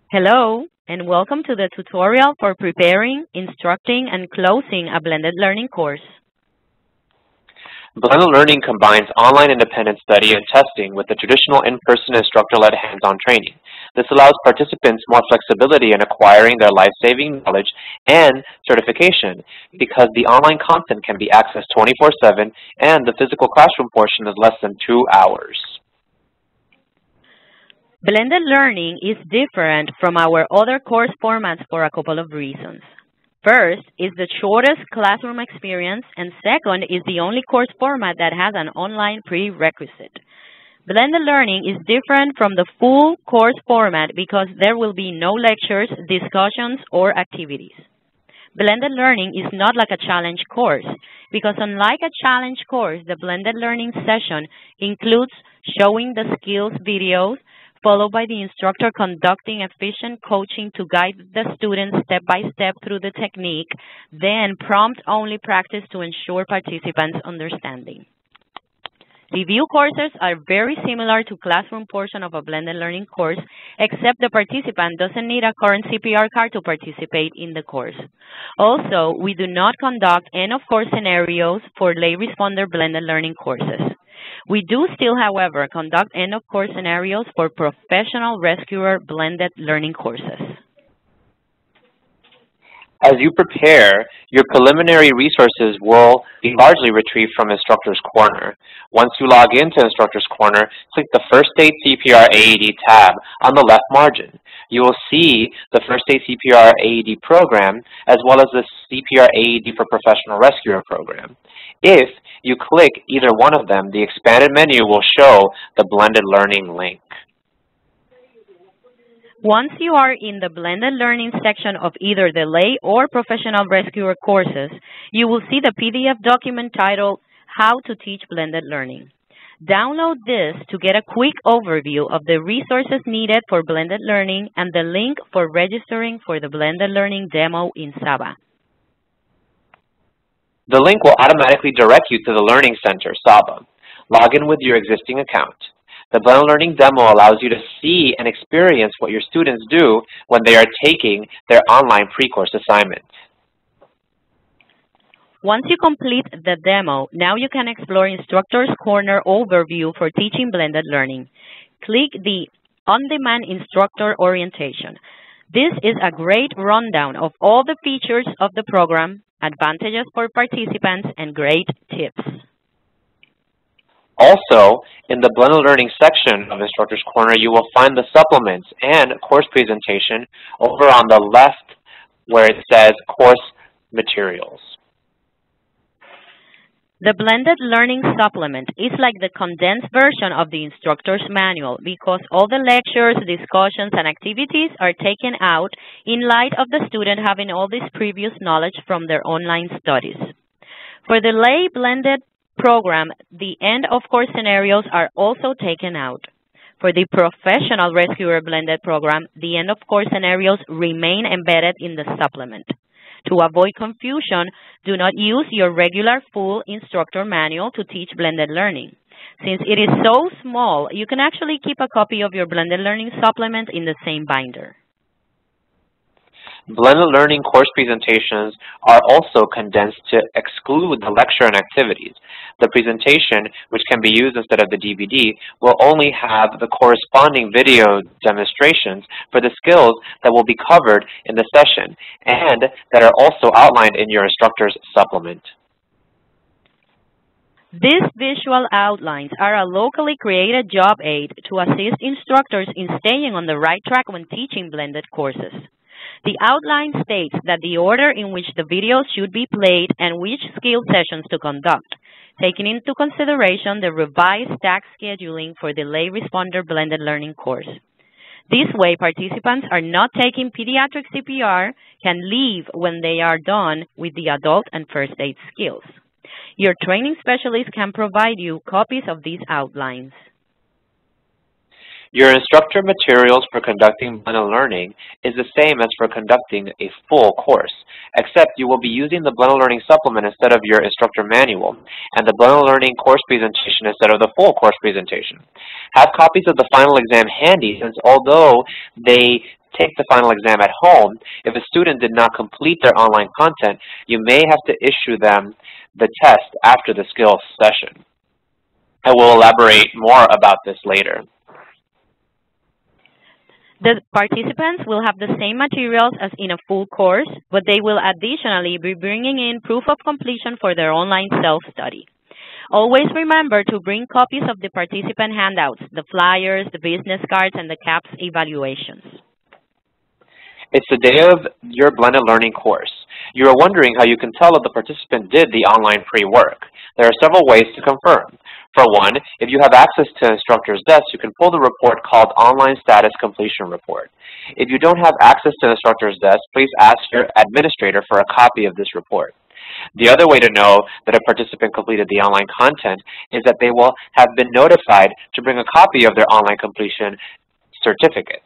Hello, and welcome to the tutorial for preparing, instructing, and closing a blended learning course. Blended learning combines online independent study and testing with the traditional in-person instructor-led hands-on training. This allows participants more flexibility in acquiring their life-saving knowledge and certification because the online content can be accessed 24/7 and the physical classroom portion is less than 2 hours. Blended learning is different from our other course formats for a couple of reasons. First, it's the shortest classroom experience, and second, is the only course format that has an online prerequisite. Blended learning is different from the full course format because there will be no lectures, discussions, or activities. Blended learning is not like a challenge course because unlike a challenge course, the blended learning session includes showing the skills videos, followed by the instructor conducting efficient coaching to guide the students step by step through the technique, then prompt-only practice to ensure participants' understanding. Review courses are very similar to classroom portion of a blended learning course, except the participant doesn't need a current CPR card to participate in the course. Also, we do not conduct end-of-course scenarios for lay responder blended learning courses. We do still, however, conduct end-of-course scenarios for professional rescuer blended learning courses. As you prepare, your preliminary resources will be largely retrieved from Instructor's Corner. Once you log into Instructor's Corner, click the First Aid CPR AED tab on the left margin. You will see the First Aid CPR AED program as well as the CPR AED for Professional Rescuer program. If you click either one of them, the expanded menu will show the blended learning link. Once you are in the blended learning section of either the lay or professional rescuer courses, you will see the PDF document titled How to Teach Blended Learning. Download this to get a quick overview of the resources needed for blended learning and the link for registering for the blended learning demo in SABA. The link will automatically direct you to the Learning Center, SABA. Log in with your existing account. The blended learning demo allows you to see and experience what your students do when they are taking their online pre-course assignment. Once you complete the demo, now you can explore Instructor's Corner overview for teaching blended learning. Click the On-Demand Instructor Orientation. This is a great rundown of all the features of the program, advantages for participants, and great tips. Also, in the blended learning section of Instructor's Corner, you will find the supplements and course presentation over on the left where it says Course Materials. The blended learning supplement is like the condensed version of the instructor's manual because all the lectures, discussions, and activities are taken out in light of the student having all this previous knowledge from their online studies. For the lay blended program, the end-of-course scenarios are also taken out. For the professional rescuer blended program, the end-of-course scenarios remain embedded in the supplement. To avoid confusion, do not use your regular full instructor manual to teach blended learning. Since it is so small, you can actually keep a copy of your blended learning supplement in the same binder. Blended learning course presentations are also condensed to exclude the lecture and activities. The presentation, which can be used instead of the DVD, will only have the corresponding video demonstrations for the skills that will be covered in the session and that are also outlined in your instructor's supplement. These visual outlines are a locally created job aid to assist instructors in staying on the right track when teaching blended courses. The outline states that the order in which the videos should be played and which skill sessions to conduct, taking into consideration the revised task scheduling for the lay responder blended learning course. This way, participants are not taking pediatric CPR, can leave when they are done with the adult and first aid skills. Your training specialist can provide you copies of these outlines. Your instructor materials for conducting blended learning is the same as for conducting a full course, except you will be using the blended learning supplement instead of your instructor manual, and the blended learning course presentation instead of the full course presentation. Have copies of the final exam handy, since although they take the final exam at home, if a student did not complete their online content, you may have to issue them the test after the skills session. I will elaborate more about this later. The participants will have the same materials as in a full course, but they will additionally be bringing in proof of completion for their online self-study. Always remember to bring copies of the participant handouts, the flyers, the business cards, and the CAPS evaluations. It's the day of your blended learning course. You are wondering how you can tell if the participant did the online pre-work. There are several ways to confirm. For one, if you have access to instructor's desk, you can pull the report called Online Status Completion Report. If you don't have access to instructor's desk, please ask your administrator for a copy of this report. The other way to know that a participant completed the online content is that they will have been notified to bring a copy of their online completion certificate.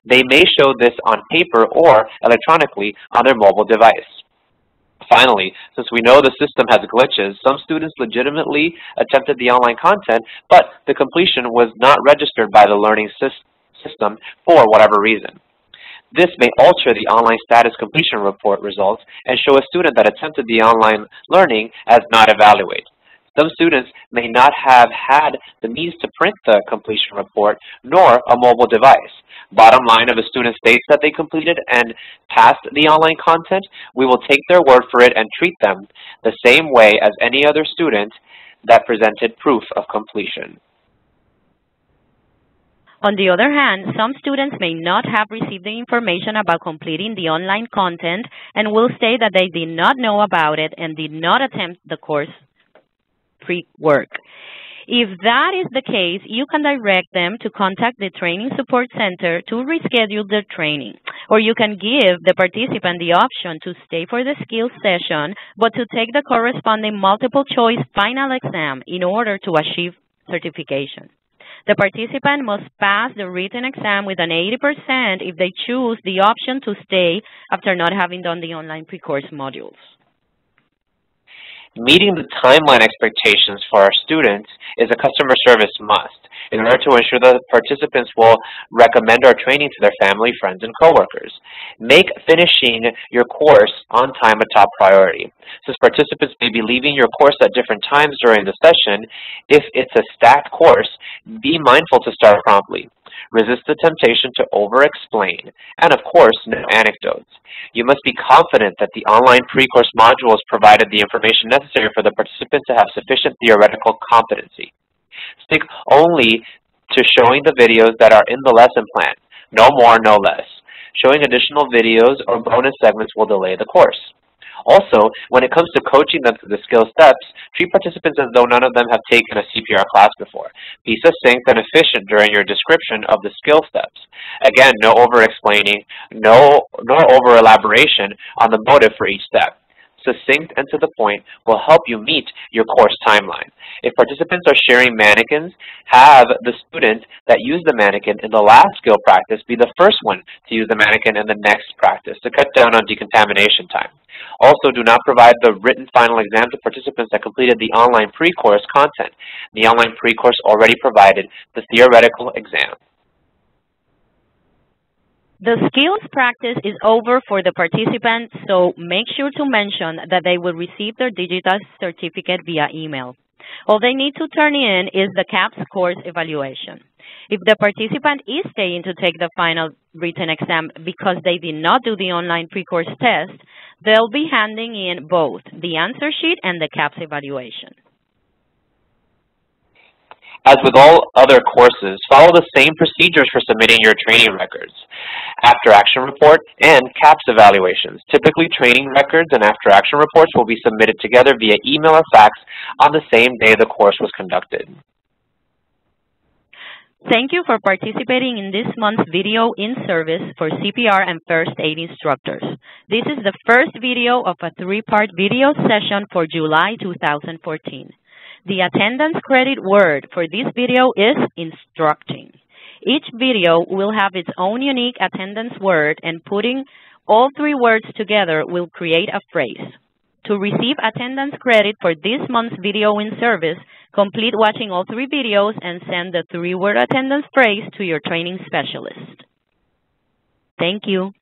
They may show this on paper or electronically on their mobile device. Finally, since we know the system has glitches, some students legitimately attempted the online content, but the completion was not registered by the learning system for whatever reason. This may alter the online status completion report results and show a student that attempted the online learning as not evaluated. Some students may not have had the means to print the completion report nor a mobile device. Bottom line, if a student states that they completed and passed the online content, we will take their word for it and treat them the same way as any other student that presented proof of completion. On the other hand, some students may not have received the information about completing the online content and will say that they did not know about it and did not attempt the course pre-work. If that is the case, you can direct them to contact the Training Support Center to reschedule their training. Or you can give the participant the option to stay for the skills session, but to take the corresponding multiple choice final exam in order to achieve certification. The participant must pass the written exam with an 80% if they choose the option to stay after not having done the online pre-course modules. Meeting the timeline expectations for our students is a customer service must in order to ensure that participants will recommend our training to their family, friends, and coworkers. Make finishing your course on time a top priority. Since participants may be leaving your course at different times during the session, if it's a stacked course, be mindful to start promptly. Resist the temptation to over-explain, and of course, no anecdotes. You must be confident that the online pre-course modules provided the information necessary for the participant to have sufficient theoretical competency. Stick only to showing the videos that are in the lesson plan, no more, no less. Showing additional videos or bonus segments will delay the course. Also, when it comes to coaching them through the skill steps, treat participants as though none of them have taken a CPR class before. Be succinct and efficient during your description of the skill steps. Again, no over-explaining, nor over-elaboration on the motive for each step. Succinct and to the point will help you meet your course timeline. If participants are sharing mannequins, have the student that used the mannequin in the last skill practice be the first one to use the mannequin in the next practice to cut down on decontamination time. Also, do not provide the written final exam to participants that completed the online pre-course content. The online pre-course already provided the theoretical exam. The skills practice is over for the participants, so make sure to mention that they will receive their digital certificate via email. All they need to turn in is the CAPS course evaluation. If the participant is staying to take the final written exam because they did not do the online pre-course test, they'll be handing in both the answer sheet and the CAPS evaluation. As with all other courses, follow the same procedures for submitting your training records, after-action report, and CAPS evaluations. Typically, training records and after-action reports will be submitted together via email or fax on the same day the course was conducted. Thank you for participating in this month's video in service for CPR and First Aid instructors. This is the first video of a three-part video session for July 2014. The attendance credit word for this video is instructing. Each video will have its own unique attendance word, and putting all three words together will create a phrase. To receive attendance credit for this month's video in service, complete watching all three videos and send the three-word attendance phrase to your training specialist. Thank you.